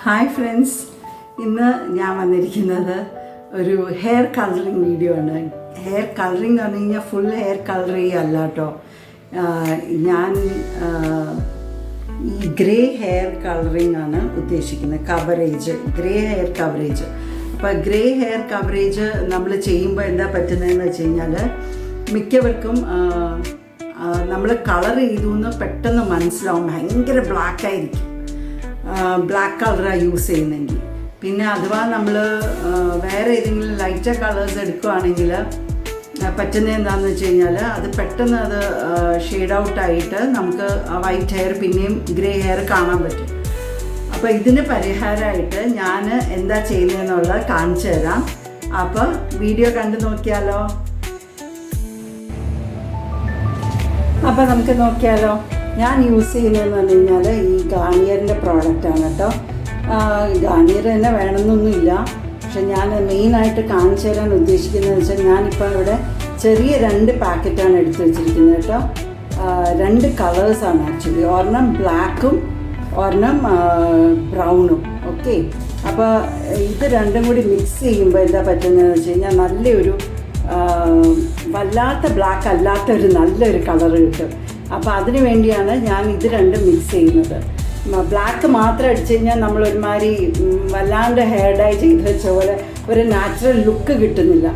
Hi friends, ഇന്ന് ഞാൻ വന്നിരിക്കുന്നത് ഒരു ഹെയർ കളറിങ് വീഡിയോ ആണ്. ഹെയർ കളറിങ് എന്ന് പറഞ്ഞു കഴിഞ്ഞാൽ ഫുൾ ഹെയർ കളർ ചെയ്യല്ല കേട്ടോ. ഞാൻ ഈ ഗ്രേ ഹെയർ കളറിങ് ആണ് ഉദ്ദേശിക്കുന്നത്. Coverage, grey hair coverage. അപ്പോൾ ഗ്രേ ഹെയർ കവറേജ് നമ്മൾ ചെയ്യുമ്പോൾ എന്താ പറ്റുന്നതെന്ന് വെച്ച് കഴിഞ്ഞാൽ മിക്കവർക്കും നമ്മൾ കളർ ചെയ്തു എന്ന് പെട്ടെന്ന് മനസ്സിലാവും. ഭയങ്കര ബ്ലാക്കായിരിക്കും, ബ്ലാക്ക് കളറാണ് യൂസ് ചെയ്യുന്നെങ്കിൽ. പിന്നെ അഥവാ നമ്മൾ വേറെ ഏതെങ്കിലും ലൈറ്റർ കളേഴ്സ് എടുക്കുകയാണെങ്കിൽ പറ്റുന്നത് എന്താണെന്ന് വെച്ച് കഴിഞ്ഞാൽ അത് പെട്ടെന്ന് അത് ഷെയ്ഡ് ഔട്ടായിട്ട് നമുക്ക് ആ വൈറ്റ് ഹെയർ പിന്നെയും ഗ്രേ ഹെയർ കാണാൻ പറ്റും. അപ്പോൾ ഇതിന് പരിഹാരമായിട്ട് ഞാൻ എന്താ ചെയ്യുന്നതെന്നുള്ളത് കാണിച്ചു തരാം. അപ്പോൾ വീഡിയോ കണ്ടു നോക്കിയാലോ. അപ്പോൾ നമുക്ക് നോക്കിയാലോ. ഞാൻ യൂസ് ചെയ്യുന്നതെന്ന് പറഞ്ഞു കഴിഞ്ഞാൽ ഈ ഗാർണിയറിൻ്റെ പ്രോഡക്റ്റാണ് കേട്ടോ. ഗാർണിയർ തന്നെ വേണമെന്നൊന്നുമില്ല, പക്ഷെ ഞാൻ മെയിനായിട്ട് കാണിച്ചു തരാൻ ഉദ്ദേശിക്കുന്നതെന്ന് വെച്ചാൽ ഞാനിപ്പോൾ ഇവിടെ ചെറിയ 2 പാക്കറ്റാണ് എടുത്ത് വെച്ചിരിക്കുന്നത് കേട്ടോ. 2 കളേഴ്സാണ് ആക്ച്വലി. ഒരെണ്ണം ബ്ലാക്കും ഒരെണ്ണം ബ്രൗണും. ഓക്കെ, അപ്പോൾ ഇത് രണ്ടും കൂടി മിക്സ് ചെയ്യുമ്പോൾ എന്താ പറ്റുന്നതെന്ന് വെച്ച് കഴിഞ്ഞാൽ നല്ലൊരു വല്ലാത്ത ബ്ലാക്ക് അല്ലാത്തൊരു നല്ലൊരു കളർ കിട്ടും. അപ്പോൾ അതിന് വേണ്ടിയാണ് ഞാൻ ഇത് രണ്ടും മിക്സ് ചെയ്യുന്നത്. ബ്ലാക്ക് മാത്രം അടിച്ചു കഴിഞ്ഞാൽ നമ്മളൊരുമാതിരി വല്ലാണ്ട് ഹെയർ ഡൈ ചെയ്ത് വെച്ച പോലെ ഒരു നാച്ചുറൽ ലുക്ക് കിട്ടുന്നില്ല.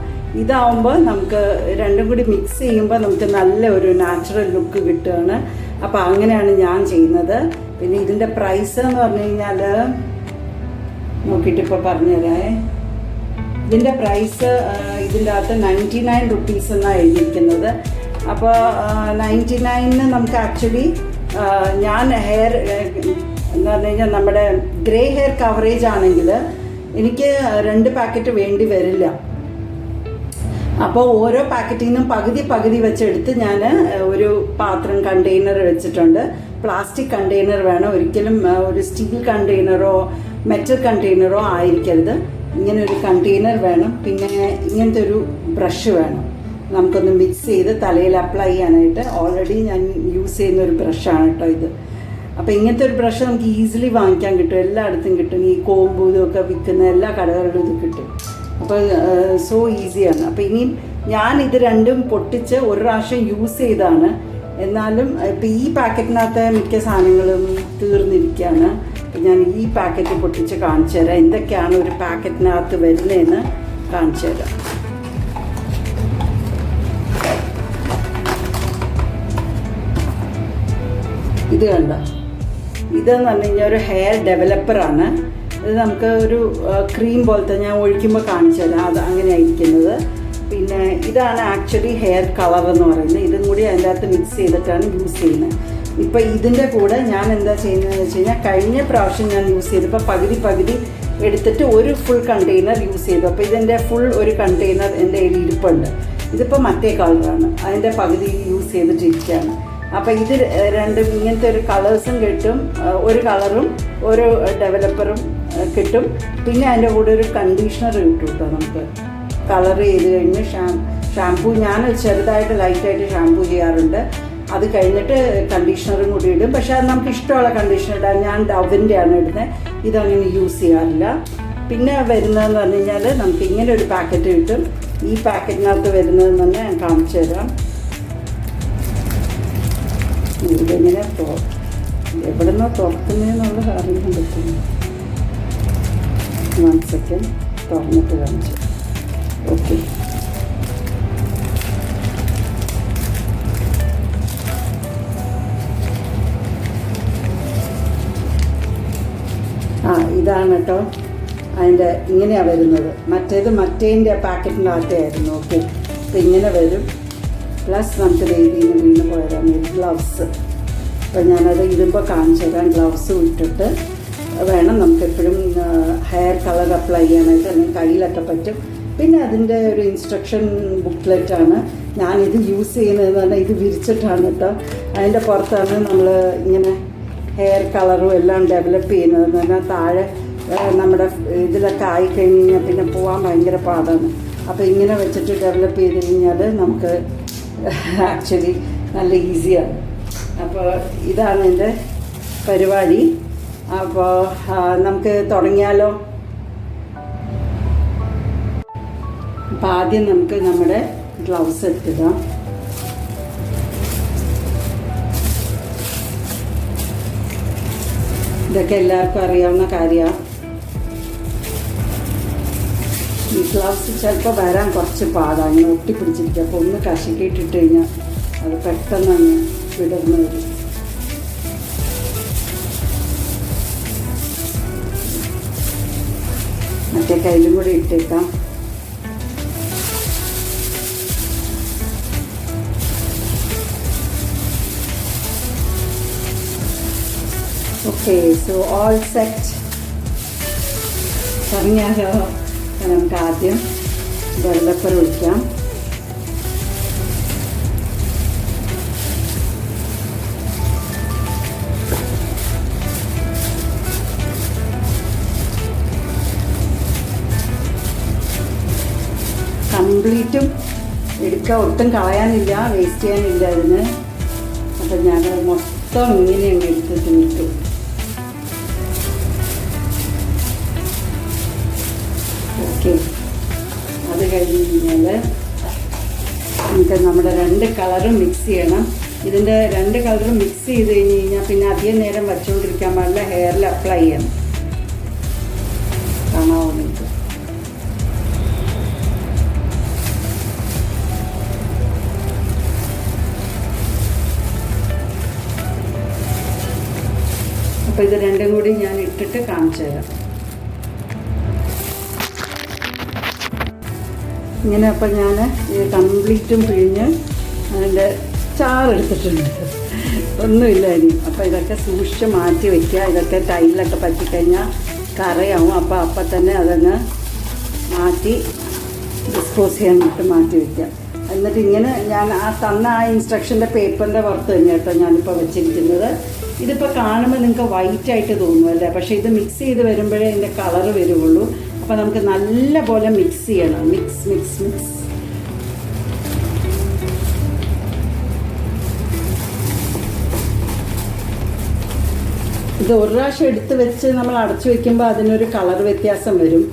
ഇതാവുമ്പോൾ നമുക്ക് രണ്ടും കൂടി മിക്സ് ചെയ്യുമ്പോൾ നമുക്ക് നല്ല ഒരു നാച്ചുറൽ ലുക്ക് കിട്ടുകയാണ്. അപ്പോൾ അങ്ങനെയാണ് ഞാൻ ചെയ്യുന്നത്. പിന്നെ ഇതിൻ്റെ പ്രൈസ് എന്ന് പറഞ്ഞു കഴിഞ്ഞാൽ നോക്കിയിട്ടിപ്പോൾ പറഞ്ഞുതരാമേ. ഇതിൻ്റെ പ്രൈസ് ഇതിൻ്റെ അകത്ത് 99 റുപ്പീസ് എന്നാണ് എഴുതിയിരിക്കുന്നത്. അപ്പോൾ 99 നമുക്ക് ആക്ച്വലി ഞാൻ ഹെയർ എന്ന് പറഞ്ഞു കഴിഞ്ഞാൽ നമ്മുടെ ഗ്രേ ഹെയർ കവറേജ് ആണെങ്കിൽ എനിക്ക് 2 പാക്കറ്റ് വേണ്ടി വരില്ല. അപ്പോൾ ഓരോ പാക്കറ്റിൽ നിന്നും പകുതി വെച്ചെടുത്ത് ഞാൻ ഒരു പാത്രം കണ്ടെയ്നർ വെച്ചിട്ടുണ്ട്. പ്ലാസ്റ്റിക് കണ്ടെയ്നർ വേണം, ഒരിക്കലും ഒരു സ്റ്റീൽ കണ്ടെയ്നറോ മെറ്റൽ കണ്ടെയ്നറോ ആയിരിക്കരുത്. ഇങ്ങനെ ഒരു കണ്ടെയ്നർ വേണം. പിന്നെ ഇങ്ങനത്തെ ഒരു ബ്രഷ് വേണം, നമുക്കൊന്ന് മിക്സ് ചെയ്ത് തലയിൽ അപ്ലൈ ചെയ്യാനായിട്ട്. ഓൾറെഡി ഞാൻ യൂസ് ചെയ്യുന്ന ഒരു ബ്രഷാണ് കേട്ടോ ഇത്. അപ്പോൾ ഇങ്ങനത്തെ ഒരു ബ്രഷ് നമുക്ക് ഈസിലി വാങ്ങിക്കാൻ കിട്ടും, എല്ലായിടത്തും കിട്ടും. ഈ കോമ്പും ഇതൊക്കെ വിൽക്കുന്ന എല്ലാ കടകളിലും ഇത് കിട്ടും. അപ്പോൾ സോ ഈസിയാണ്. അപ്പോൾ ഇനിയും ഞാൻ ഇത് രണ്ടും പൊട്ടിച്ച് ഒരു പ്രാവശ്യം യൂസ് ചെയ്താണ്. എന്നാലും ഇപ്പോൾ ഈ പാക്കറ്റിനകത്ത് മിക്ക സാധനങ്ങളും തീർന്നിരിക്കുകയാണ്. അപ്പോൾ ഞാൻ ഈ പാക്കറ്റ് പൊട്ടിച്ച് കാണിച്ചു തരാം, എന്തൊക്കെയാണ് ഒരു പാക്കറ്റിനകത്ത് വരുന്നതെന്ന് കാണിച്ചു തരാം. ഇത് കണ്ട, ഇതെന്ന് പറഞ്ഞു കഴിഞ്ഞാൽ ഒരു ഹെയർ ഡെവലപ്പറാണ്. ഇത് നമുക്ക് ഒരു ക്രീം പോലത്തെ, ഞാൻ ഒഴിക്കുമ്പോൾ കാണിച്ചു തരാം, അത് അങ്ങനെയാണ് ഇരിക്കുന്നത്. പിന്നെ ഇതാണ് ആക്ച്വലി ഹെയർ കളർ എന്ന് പറയുന്നത്. ഇതും കൂടി അതിൻ്റെ അകത്ത് മിക്സ് ചെയ്തിട്ടാണ് യൂസ് ചെയ്യുന്നത്. ഇപ്പോൾ ഇതിൻ്റെ കൂടെ ഞാൻ എന്താ ചെയ്യുന്നതെന്ന് വെച്ച് കഴിഞ്ഞാൽ കഴിഞ്ഞ പ്രാവശ്യം ഞാൻ യൂസ് ചെയ്തപ്പോൾ പകുതി എടുത്തിട്ട് ഒരു ഫുൾ കണ്ടെയ്നർ യൂസ് ചെയ്തു. അപ്പോൾ ഇതിൻ്റെ ഫുൾ ഒരു കണ്ടെയ്നർ എൻ്റെ കയ്യിൽ ഇരിപ്പുണ്ട്. ഇതിപ്പോൾ മറ്റേ കളറാണ്, അതിൻ്റെ പകുതി യൂസ് ചെയ്തിട്ടിരിക്കുകയാണ്. അപ്പോൾ ഇത് രണ്ടും ഇങ്ങനത്തെ ഒരു കളേഴ്സും കിട്ടും, ഒരു കളറും ഒരു ഡെവലപ്പറും കിട്ടും. പിന്നെ അതിൻ്റെ കൂടെ ഒരു കണ്ടീഷണർ കിട്ടും കേട്ടോ. നമുക്ക് കളർ ചെയ്ത് കഴിഞ്ഞ് ഷാംപൂ ഞാൻ ചെറുതായിട്ട് ലൈറ്റായിട്ട് ഷാംപൂ ചെയ്യാറുണ്ട്. അത് കഴിഞ്ഞിട്ട് കണ്ടീഷണറും കൂടി ഇടും. പക്ഷേ അത് നമുക്ക് ഇഷ്ടമുള്ള കണ്ടീഷണർ ഇടാം. ഞാൻ ഡവിൻ്റെ ആണ് ഇടുന്നത്, ഇതങ്ങനെ യൂസ് ചെയ്യാറില്ല. പിന്നെ വരുന്നതെന്ന് പറഞ്ഞു കഴിഞ്ഞാൽ നമുക്ക് ഇങ്ങനെ ഒരു പാക്കറ്റ് കിട്ടും. ഈ പാക്കറ്റിനകത്ത് വരുന്നതെന്ന് തന്നെ ഞാൻ കാണിച്ചു തരാം. ഇതിങ്ങനെ എവിടെ നിന്നോ തുറക്കുന്നതെന്നുള്ളത് അറിയാൻ പറ്റുന്നു. 1 സെക്കൻഡ് തുറന്നിട്ട് കാണിച്ചു. ഓക്കെ, ഇതാണ് കേട്ടോ അതിൻ്റെ ഇങ്ങനെയാണ് വരുന്നത്. മറ്റേതിൻ്റെ പാക്കറ്റിൻ്റെ ആയിരുന്നു. ഓക്കെ, അപ്പോൾ ഇങ്ങനെ വരും. പ്ലസ് നമുക്ക് രീതിയിൽ വീണ് പോയതാണ് ഗ്ലൗസ്. അപ്പോൾ ഞാനത് ഇടുമ്പോൾ കാണിച്ചു തരാം. ഗ്ലൗസ് ഇട്ടിട്ട് വേണം നമുക്കെപ്പോഴും ഹെയർ കളർ അപ്ലൈ ചെയ്യാനായിട്ട്, അല്ലെങ്കിൽ കയ്യിലൊക്കെ പറ്റും. പിന്നെ അതിൻ്റെ ഒരു ഇൻസ്ട്രക്ഷൻ ബുക്ക്ലെറ്റാണ് ഞാനിത് യൂസ് ചെയ്യുന്നതെന്ന് പറഞ്ഞാൽ ഇത് വിരിച്ചിട്ടാണ് കേട്ടോ. അതിൻ്റെ പുറത്താണ് നമ്മൾ ഇങ്ങനെ ഹെയർ കളറും എല്ലാം ഡെവലപ്പ് ചെയ്യുന്നതെന്ന് പറഞ്ഞാൽ താഴെ നമ്മുടെ ഇതിലൊക്കെ ആയിക്കഴിഞ്ഞ് കഴിഞ്ഞാൽ പിന്നെ പോകാൻ ഭയങ്കര പാടാണ്. അപ്പോൾ ഇങ്ങനെ വെച്ചിട്ട് ഡെവലപ്പ് ചെയ്ത് കഴിഞ്ഞാൽ നമുക്ക് ആക്ച്വലി നല്ല ഈസിയാണ്. അപ്പോൾ ഇതാണ് എൻ്റെ പരിപാടി. അപ്പോൾ നമുക്ക് തുടങ്ങിയാലോ? അപ്പോൾ ആദ്യം നമുക്ക് നമ്മുടെ ഗ്ലൗസ് എടുത്തിടാം. ഇതൊക്കെ എല്ലാവർക്കും അറിയാവുന്ന കാര്യമാണ്. ഈ ഗ്ലൗസ് ചിലപ്പോൾ വരാൻ കുറച്ച് പാടാണ്, ഇങ്ങനെ ഒട്ടിപ്പിടിച്ചിരിക്കുക. അപ്പോൾ ഒന്ന് കശക്കിയിട്ടിട്ട് കഴിഞ്ഞാൽ അത് പെട്ടെന്ന് തന്നെ വിടർന്ന് വരും. മറ്റേ കയ്യിലും കൂടി ഇട്ടേക്കാം. Okay, so all set. പറഞ്ഞാലോ? നമുക്ക് ആദ്യം ഡെവലപ്പർ ഒഴിക്കാം. കംപ്ലീറ്റും എടുക്കുക, ഒട്ടും കളയാനില്ല, വേസ്റ്റ് ചെയ്യാനില്ല അതിന്. അപ്പം ഞാൻ മൊത്തം ഇങ്ങനെ അങ്ങ് എടുത്ത് തീർത്തു. ഓക്കെ, അത് കഴിഞ്ഞ് കഴിഞ്ഞാൽ നമുക്ക് നമ്മുടെ 2 കളറും മിക്സ് ചെയ്യണം. ഇതിൻ്റെ 2 കളറും മിക്സ് ചെയ്ത് കഴിഞ്ഞ് കഴിഞ്ഞാൽ പിന്നെ അധികം നേരം വച്ചുകൊണ്ടിരിക്കാൻ പാടില്ല, ഹെയറിൽ അപ്ലൈ ചെയ്യണം. കാണാവോ നിങ്ങൾക്ക്? അപ്പോൾ ഇത് 2ഉം കൂടി ഞാൻ ഇട്ടിട്ട് കാണിച്ചു തരാം. ഇങ്ങനെ അപ്പോൾ ഞാൻ ഇത് കംപ്ലീറ്റും പിഴിഞ്ഞ് അതിൻ്റെ ചാറെടുത്തിട്ടുണ്ട്, ഒന്നുമില്ല ഇനി. അപ്പോൾ ഇതൊക്കെ സൂക്ഷിച്ച് മാറ്റി വയ്ക്കുക. ഇതൊക്കെ ടൈലിലൊക്കെ പറ്റിക്കഴിഞ്ഞാൽ കറയാവും. അപ്പം തന്നെ അതങ്ങ് മാറ്റി ഡിസ്പോസ് ചെയ്യാനായിട്ട് മാറ്റി വയ്ക്കുക. എന്നിട്ട് ഇങ്ങനെ ഞാൻ തന്ന ഇൻസ്ട്രക്ഷൻ്റെ പേപ്പറിൻ്റെ പുറത്ത് തന്നെ കേട്ടോ ഞാനിപ്പോൾ വെച്ചിരിക്കുന്നത്. ഇതിപ്പോൾ കാണുമ്പോൾ നിങ്ങൾക്ക് വൈറ്റായിട്ട് തോന്നുമല്ലേ, പക്ഷേ ഇത് മിക്സ് ചെയ്ത് വരുമ്പോഴേ ഇതിൻ്റെ കളറ് വരുള്ളൂ. അപ്പോൾ നമുക്ക് നല്ല പോലെ മിക്സ് ചെയ്യണം. Mix mix mix. ഇത് ഒരു പ്രാവശ്യം എടുത്ത് വെച്ച് നമ്മൾ അടച്ചു വെക്കുമ്പോൾ അതിനൊരു കളർ വ്യത്യാസം വരും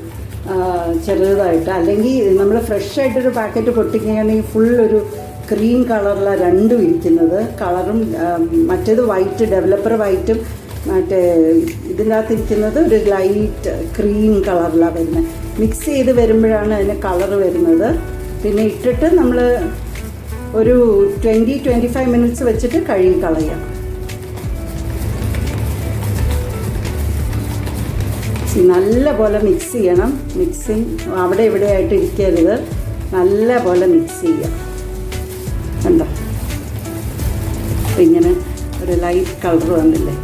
ചെറുതായിട്ട്. അല്ലെങ്കിൽ നമ്മൾ ഫ്രഷായിട്ടൊരു പാക്കറ്റ് പൊട്ടിക്കുകയാണെങ്കിൽ ഫുൾ ഒരു ക്രീം കളറിലാണ് രണ്ടും ഇരിക്കുന്നത്. കളറും മറ്റേത് വൈറ്റ്, ഡെവലപ്പർ വൈറ്റും മറ്റേ ഇതിനകത്തിരിക്കുന്നത് ഒരു ലൈറ്റ് ക്രീം കളറിലാണ് വരുന്നത്. മിക്സ് ചെയ്ത് വരുമ്പോഴാണ് അതിന് കളറ് വരുന്നത്. പിന്നെ ഇട്ടിട്ട് നമ്മൾ ഒരു 20-25 മിനിറ്റ്സ് വെച്ചിട്ട് കഴുകി കളയാം. നല്ല പോലെ മിക്സ് ചെയ്യണം. മിക്സിങ് അവിടെ ഇവിടെയായിട്ട് ഇരിക്കരുത്, നല്ല പോലെ മിക്സ് ചെയ്യാം. കണ്ടോ, ഇങ്ങനെ ഒരു ലൈറ്റ് കളർ വന്നില്ലേ,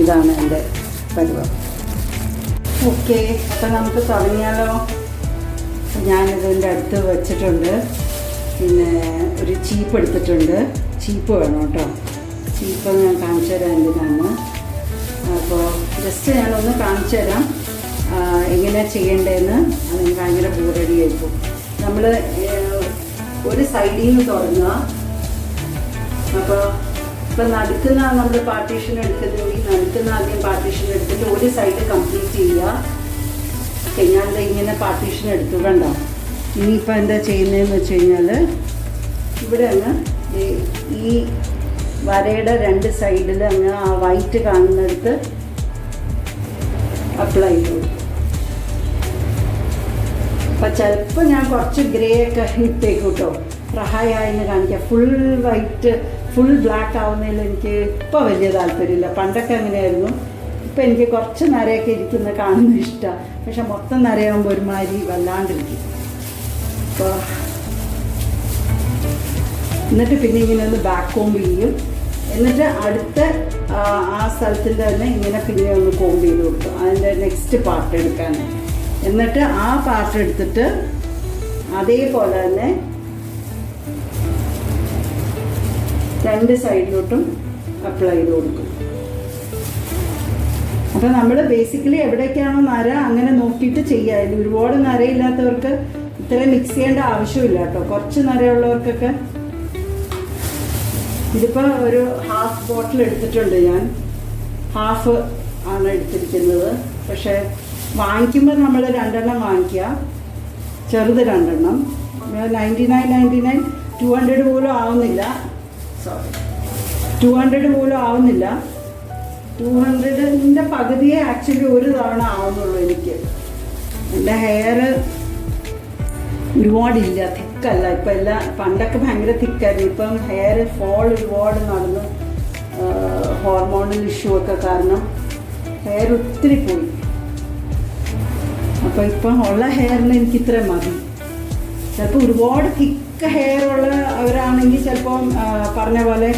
ഇതാണ് എൻ്റെ പരുവം. ഓക്കെ, അപ്പം നമുക്ക് തുടങ്ങിയാലോ? ഞാനിതിൻ്റെ അടുത്ത് വെച്ചിട്ടുണ്ട്. പിന്നെ ഒരു ചീപ്പ് എടുത്തിട്ടുണ്ട്. ചീപ്പ് വേണം കേട്ടോ. ചീപ്പ് ഞാൻ കാണിച്ചു തരാം എന്തിനാണ്. അപ്പോൾ ജസ്റ്റ് ഞാനൊന്ന് കാണിച്ചു തരാം എങ്ങനെയാണ് ചെയ്യേണ്ടതെന്ന്. അതെനിക്ക് ഭയങ്കര ബോറടി ആയിരിക്കും. നമ്മൾ ഒരു സൈഡിൽ നിന്ന് തുടങ്ങുക. അപ്പോൾ ഇപ്പം നടുക്കുന്ന നമ്മൾ പാർട്ടീഷൻ എടുക്കുന്നതെങ്കിൽ നടുക്കുന്ന ആദ്യം പാർട്ടീഷൻ എടുത്തിട്ട് ഒരു സൈഡ് കംപ്ലീറ്റ് ചെയ്യുക. ഞാനിത് ഇങ്ങനെ പാർട്ടീഷൻ എടുത്തു. കണ്ടോ, ഇനിയിപ്പോൾ എന്താ ചെയ്യുന്നതെന്ന് വെച്ച് കഴിഞ്ഞാൽ ഇവിടെ അങ്ങ് ഈ വരയുടെ 2 സൈഡിൽ അങ്ങ് ആ വൈറ്റ് കാണുന്നിടത്ത് അപ്ലൈ ചെയ്തു. അപ്പം ചിലപ്പോൾ ഞാൻ കുറച്ച് ഗ്രേ ഒക്കെ ഇട്ടേക്കും കേട്ടോ, പ്രായമായെന്ന് കാണിക്കാം. ഫുൾ വൈറ്റ് ഫുൾ ബ്ലാക്ക് ആവുന്നതിൽ എനിക്ക് ഇപ്പോൾ വലിയ താല്പര്യമില്ല. പണ്ടൊക്കെ അങ്ങനെയായിരുന്നു. ഇപ്പം എനിക്ക് കുറച്ച് നരയൊക്കെ ഇരിക്കുന്ന കാണുന്നത് ഇഷ്ടമാണ്. പക്ഷെ മൊത്തം നരയാകുമ്പോൾ ഒരുമാതിരി വല്ലാണ്ടിരിക്കും. അപ്പോൾ എന്നിട്ട് പിന്നെ ഇങ്ങനെ ഒന്ന് ബാക്ക് കോംബ് ചെയ്യും. എന്നിട്ട് അടുത്ത ആ സ്ഥലത്തിൻ്റെ തന്നെ ഇങ്ങനെ പിന്നെ ഒന്ന് കോംബ് ചെയ്ത് കൊടുക്കും, അതിൻ്റെ നെക്സ്റ്റ് പാർട്ട് എടുക്കാൻ. എന്നിട്ട് ആ പാർട്ട് എടുത്തിട്ട് അതേപോലെ തന്നെ 2 സൈഡിലോട്ടും അപ്ലൈ ചെയ്ത് കൊടുക്കും. അപ്പോൾ നമ്മൾ ബേസിക്കലി എവിടേക്കാണോ നര അങ്ങനെ നോക്കിയിട്ട് ചെയ്യുക. അതിൽ ഒരുപാട് നരയില്ലാത്തവർക്ക് ഇത്രയും മിക്സ് ചെയ്യേണ്ട ആവശ്യമില്ല കേട്ടോ. കുറച്ച് നരയുള്ളവർക്കൊക്കെ. ഇതിപ്പോൾ ഒരു ഹാഫ് ബോട്ടിൽ എടുത്തിട്ടുണ്ട് ഞാൻ. ഹാഫ് ആണ് എടുത്തിരിക്കുന്നത്. പക്ഷേ വാങ്ങിക്കുമ്പോൾ നമ്മൾ 2 വാങ്ങിക്കുക, ചെറുത് 2. 99 200 പോലും ആവുന്നില്ല. സോറി, 200 പോലും ആവുന്നില്ല. 200ൻ്റെ പകുതിയെ ആക്ച്വലി ഒരു തവണ ആവുന്നുള്ളൂ എനിക്ക്. എൻ്റെ ഹെയർ ഒരുപാടില്ല, തിക്കല്ല. ഇപ്പം എല്ലാം പണ്ടൊക്കെ ഭയങ്കര തിക്കായിരുന്നു. ഇപ്പം ഹെയർ ഫോൾ ഒരുപാട് നടന്ന് ഹോർമോണൽ ഇഷ്യൂ ഒക്കെ കാരണം ഹെയർ ഒത്തിരി പോയി. അപ്പോൾ ഇപ്പം ഉള്ള ഹെയറിന് എനിക്ക് ഇത്ര മതി. ചിലപ്പോൾ ഒരുപാട് തിക്ക് ഹെയർ ഉള്ള അവരാണെങ്കിൽ ചിലപ്പം പറഞ്ഞ പോലെ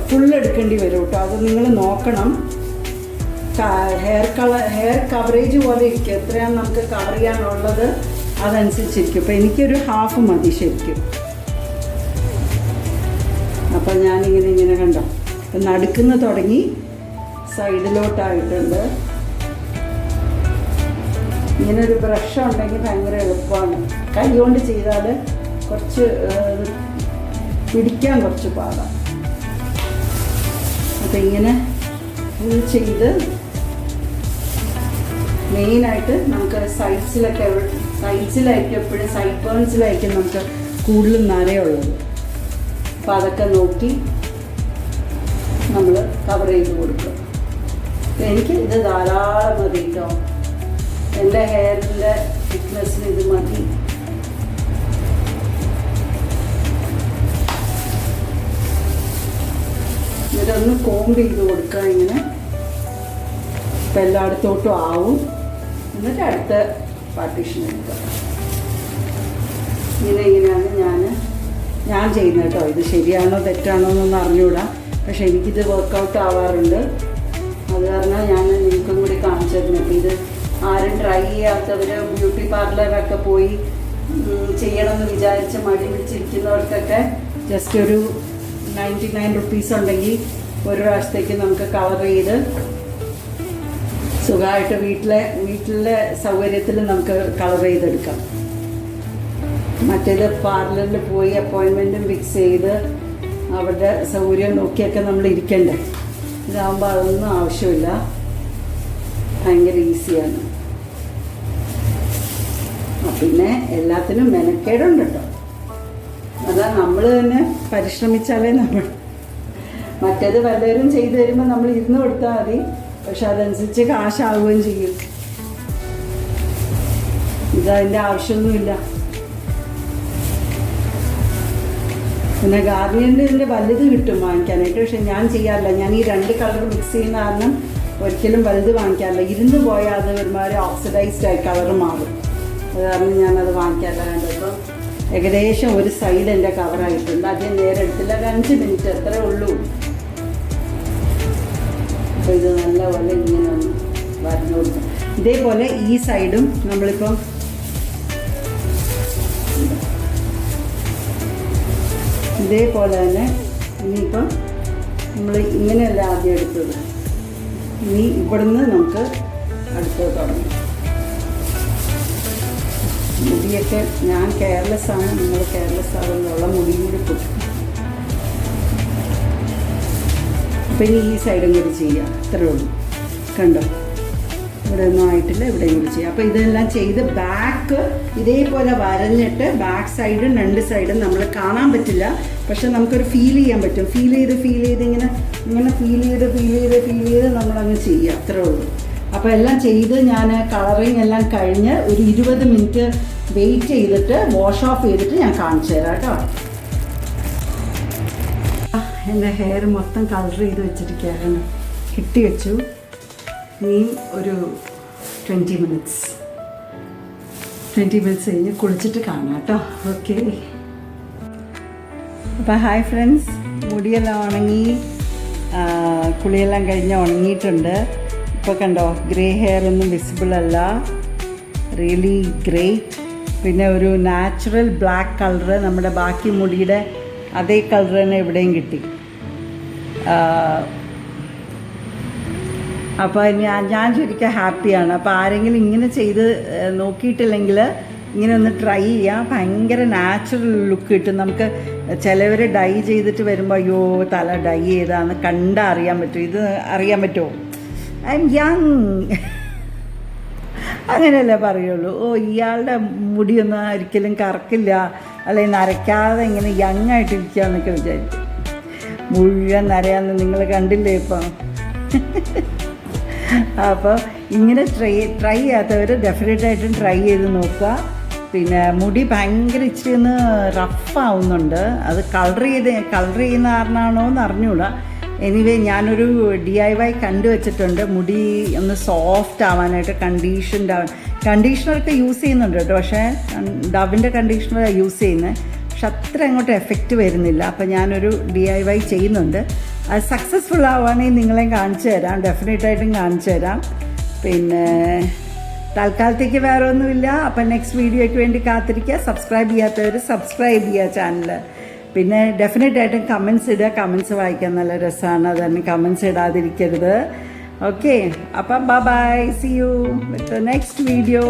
ഫുൾ എടുക്കേണ്ടി വരും കേട്ടോ. അത് നിങ്ങൾ നോക്കണം. ഹെയർ കവറേജ് പോലെ ഇരിക്കും, എത്രയാണ് നമുക്ക് കവർ ചെയ്യാനുള്ളത് അതനുസരിച്ചിരിക്കും. അപ്പോൾ എനിക്കൊരു ഹാഫ് മതി ശരിക്കും. അപ്പം ഞാനിങ്ങനെ കണ്ടോ, അപ്പം നടുക്കുന്ന തുടങ്ങി സൈഡിലോട്ടായിട്ടുണ്ട്. ഇങ്ങനെ ഒരു ബ്രഷ് ഉണ്ടെങ്കിൽ ഭയങ്കര എളുപ്പമാണ്. കൈ കൊണ്ട് ചെയ്താൽ കുറച്ച് പിടിക്കാൻ കുറച്ച് പാടാണ്. അപ്പം ഇങ്ങനെ ഫുൾ ചെയ്ത് മെയിനായിട്ട് നമുക്ക് സൈഡ്സിലായിരിക്കും എപ്പോഴും സൈഡ് ബേൺസിലായിരിക്കും നമുക്ക് കൂടുതലും നരയുള്ളത്. അപ്പോൾ അതൊക്കെ നോക്കി നമ്മൾ കവർ ചെയ്ത് കൊടുക്കുക. എനിക്ക് ഇത് ധാരാളം മതി കേട്ടോ. എൻ്റെ ഹെയറിൻ്റെ തിക്നെസ്സിന് ഇത് മതി. ഇതൊന്ന് കോംബ് ചെയ്ത് കൊടുക്കുക ഇങ്ങനെ. ഇപ്പം എല്ലായിടത്തോട്ടും ആവും. എന്നിട്ട് അടുത്ത പാർട്ടീഷൻ എടുക്കുക. ഇങ്ങനെയാണ് ഞാൻ ചെയ്യുന്നത് കേട്ടോ. ഇത് ശരിയാണോ തെറ്റാണോ എന്നൊന്നും അറിഞ്ഞുകൂടാ, പക്ഷെ എനിക്കിത് വർക്കൗട്ട് ആവാറുണ്ട്. അത് കാരണം ഞാൻ നിങ്ങൾക്കും കൂടി കാണിച്ചു തരുന്നു. അപ്പോൾ ഇത് ആരും ട്രൈ ചെയ്യാത്തവർ, ബ്യൂട്ടി പാർലറൊക്കെ പോയി ചെയ്യണമെന്ന് വിചാരിച്ച് മടി പിടിച്ചിരിക്കുന്നവർക്കൊക്കെ ജസ്റ്റ് ഒരു 99 റുപ്പീസ് ഉണ്ടെങ്കിൽ ഒരു പ്രാവശ്യത്തേക്ക് നമുക്ക് കവർ ചെയ്ത് സുഖമായിട്ട് വീട്ടിലെ സൗകര്യത്തിൽ നമുക്ക് കളർ ചെയ്തെടുക്കാം. മറ്റേത് പാർലറിൽ പോയി അപ്പോയിൻമെൻറ്റും ഫിക്സ് ചെയ്ത് അവരുടെ സൗകര്യം നോക്കിയൊക്കെ നമ്മൾ ഇരിക്കണ്ടേ. ഇതാകുമ്പോൾ അതൊന്നും ആവശ്യമില്ല, ഭയങ്കര ഈസിയാണ്. പിന്നെ എല്ലാത്തിനും മെനക്കേടുണ്ട് കേട്ടോ. അതാ നമ്മൾ തന്നെ പരിശ്രമിച്ചാലേ നമ്മൾ, മറ്റേത് വല്ലവരും ചെയ്തു തരുമ്പോൾ നമ്മൾ ഇരുന്ന് കൊടുത്താൽ മതി, പക്ഷെ അതനുസരിച്ച് കാശാവുകയും ചെയ്യും. ഇതതിൻ്റെ ആവശ്യമൊന്നുമില്ല. പിന്നെ ഗാർണിയറിൻ്റെ ഇതിൻ്റെ വലുത് കിട്ടും വാങ്ങിക്കാനായിട്ട്, പക്ഷെ ഞാൻ ചെയ്യാറില്ല. ഞാൻ ഈ 2 കളർ മിക്സ് ചെയ്യുന്ന കാരണം ഒരിക്കലും വലുത് വാങ്ങിക്കാറില്ല. ഇരുന്ന് പോയാൽ അത് ഒരുമാതിരി ഓക്സിഡൈസ്ഡ് ആയി കളർ മാറും. അത് കാരണം ഞാനത് വാങ്ങിക്കാറില്ല. കണ്ടപ്പോൾ ഏകദേശം ഒരു സൈഡ് എൻ്റെ കവറായിട്ടുണ്ട്. അധികം നേരെ എടുത്തില്ല, ഒരു 5 മിനിറ്റ് അത്രേ ഉള്ളൂ. അപ്പോൾ ഇത് നല്ലപോലെ ഇങ്ങനെ ഒന്ന് വരഞ്ഞു കൊടുക്കും. ഇതേപോലെ ഈ സൈഡും നമ്മളിപ്പം ഇതേപോലെ തന്നെ ഇനിയിപ്പം നമ്മൾ ഇങ്ങനെയല്ല ആദ്യം എടുത്തത്, ഇനി ഇവിടുന്ന് നമുക്ക് അടുത്തത് തുടങ്ങും. മുടിയൊക്കെ ഞാൻ കെയർലെസ് ആണ്, നിങ്ങൾ കെയർലെസ് ആകുന്നുള്ള മുടിയും കൂടി പൊട്ടും. അപ്പം ഇനി ഈ സൈഡും കൂടി ചെയ്യാം, അത്രേ ഉള്ളൂ. കണ്ടോ, ഇവിടെ ഒന്നും ആയിട്ടില്ല, ഇവിടെയും കൂടി ചെയ്യാം. അപ്പോൾ ഇതെല്ലാം ചെയ്ത് ബാക്ക് ഇതേപോലെ വരഞ്ഞിട്ട് ബാക്ക് സൈഡും 2 സൈഡും നമ്മൾ കാണാൻ പറ്റില്ല, പക്ഷെ നമുക്കൊരു ഫീൽ ചെയ്യാൻ പറ്റും. ഫീൽ ചെയ്ത് ഇങ്ങനെ ഫീൽ ചെയ്ത് നമ്മളങ്ങ് ചെയ്യുക, അത്രേ ഉള്ളൂ. അപ്പോൾ എല്ലാം ചെയ്ത് ഞാൻ കളറിങ് എല്ലാം കഴിഞ്ഞ് ഒരു 20 മിനിറ്റ് വെയിറ്റ് ചെയ്തിട്ട് വാഷ് ഓഫ് ചെയ്തിട്ട് ഞാൻ കാണിച്ചു തരാം കേട്ടോ. എൻ്റെ ഹെയർ മൊത്തം കളർ ചെയ്ത് വെച്ചിരിക്കുകയാണ്, കിട്ടി വെച്ചു. ഇനിയും ഒരു 20 മിനിറ്റ്സ് കഴിഞ്ഞ് കുളിച്ചിട്ട് കാണാം കേട്ടോ. ഓക്കെ. അപ്പോൾ ഹായ് ഫ്രണ്ട്സ്, മുടിയെല്ലാം ഉണങ്ങി, കുളിയെല്ലാം കഴിഞ്ഞ് ഉണങ്ങിയിട്ടുണ്ട്. ഇപ്പോൾ കണ്ടോ, ഗ്രേ ഹെയർ ഒന്നും വിസിബിൾ അല്ല, റിയലി ഗ്രേറ്റ്. പിന്നെ ഒരു നാച്ചുറൽ ബ്ലാക്ക് കളറ്, നമ്മുടെ ബാക്കി മുടിയുടെ അതേ കളർ തന്നെ ഇവിടെയും കിട്ടി. അപ്പോൾ ഞാൻ ശരിക്കും ഹാപ്പിയാണ്. അപ്പോൾ ആരെങ്കിലും ഇങ്ങനെ ചെയ്ത് നോക്കിയിട്ടില്ലെങ്കിൽ ഇങ്ങനെ ഒന്ന് ട്രൈ ചെയ്യാം. ഭയങ്കര നാച്ചുറൽ ലുക്ക് കിട്ടും. നമുക്ക് ചിലവർ ഡൈ ചെയ്തിട്ട് വരുമ്പോൾ അയ്യോ തല ഡൈ ചെയ്താന്ന് കണ്ടാൽ അറിയാൻ പറ്റും. ഇത് അറിയാൻ പറ്റുമോ? ഐ എം യങ് അങ്ങനെയല്ലേ പറയുള്ളൂ. ഓ ഇയാളുടെ മുടിയൊന്നും ഒരിക്കലും കറക്കില്ല, അല്ലെങ്കിൽ നരയ്ക്കാതെ ഇങ്ങനെ യങ് ആയിട്ടിരിക്കുക എന്നൊക്കെ വിചാരിക്കും. മുഴുവൻ നരയാന്ന് നിങ്ങൾ കണ്ടില്ലേ ഇപ്പം. അപ്പോൾ ഇങ്ങനെ ട്രൈ ചെയ്യാത്തവർ ഡെഫിനറ്റായിട്ടും ട്രൈ ചെയ്ത് നോക്കുക. പിന്നെ മുടി ഭയങ്കര ഇച്ചിരി ഒന്ന് റഫാവുന്നുണ്ട്. അത് കളർ ചെയ്യുന്ന കാരണമാണോ എന്ന് അറിഞ്ഞൂടാ. എനിവേ ഞാനൊരു DIY കണ്ടുവച്ചിട്ടുണ്ട് മുടി ഒന്ന് സോഫ്റ്റ് ആവാനായിട്ട്. കണ്ടീഷണറൊക്കെ യൂസ് ചെയ്യുന്നുണ്ട് കേട്ടോ, പക്ഷേ ഡവിൻ്റെ കണ്ടീഷണർ യൂസ് ചെയ്യുന്നത്, പക്ഷെ അത്ര അങ്ങോട്ട് എഫക്റ്റ് വരുന്നില്ല. അപ്പോൾ ഞാനൊരു DIY ചെയ്യുന്നുണ്ട്. അത് സക്സസ്ഫുൾ ആവുകയാണെങ്കിൽ നിങ്ങളെ കാണിച്ചു തരാം, ഡെഫിനറ്റായിട്ടും കാണിച്ചു തരാം. പിന്നെ തൽക്കാലത്തേക്ക് വേറെ ഒന്നുമില്ല. അപ്പം നെക്സ്റ്റ് വീഡിയോയ്ക്ക് വേണ്ടി കാത്തിരിക്കുക. സബ്സ്ക്രൈബ് ചെയ്യാത്തവർ സബ്സ്ക്രൈബ് ചെയ്യുക ചാനൽ. പിന്നെ ഡെഫിനറ്റായിട്ടും കമൻസ് ഇടുക. കമൻസ് വായിക്കാൻ നല്ല രസമാണ്, അതുതന്നെ കമൻസ് ഇടാതിരിക്കരുത്. ഓക്കെ, അപ്പം bye, see you with next video.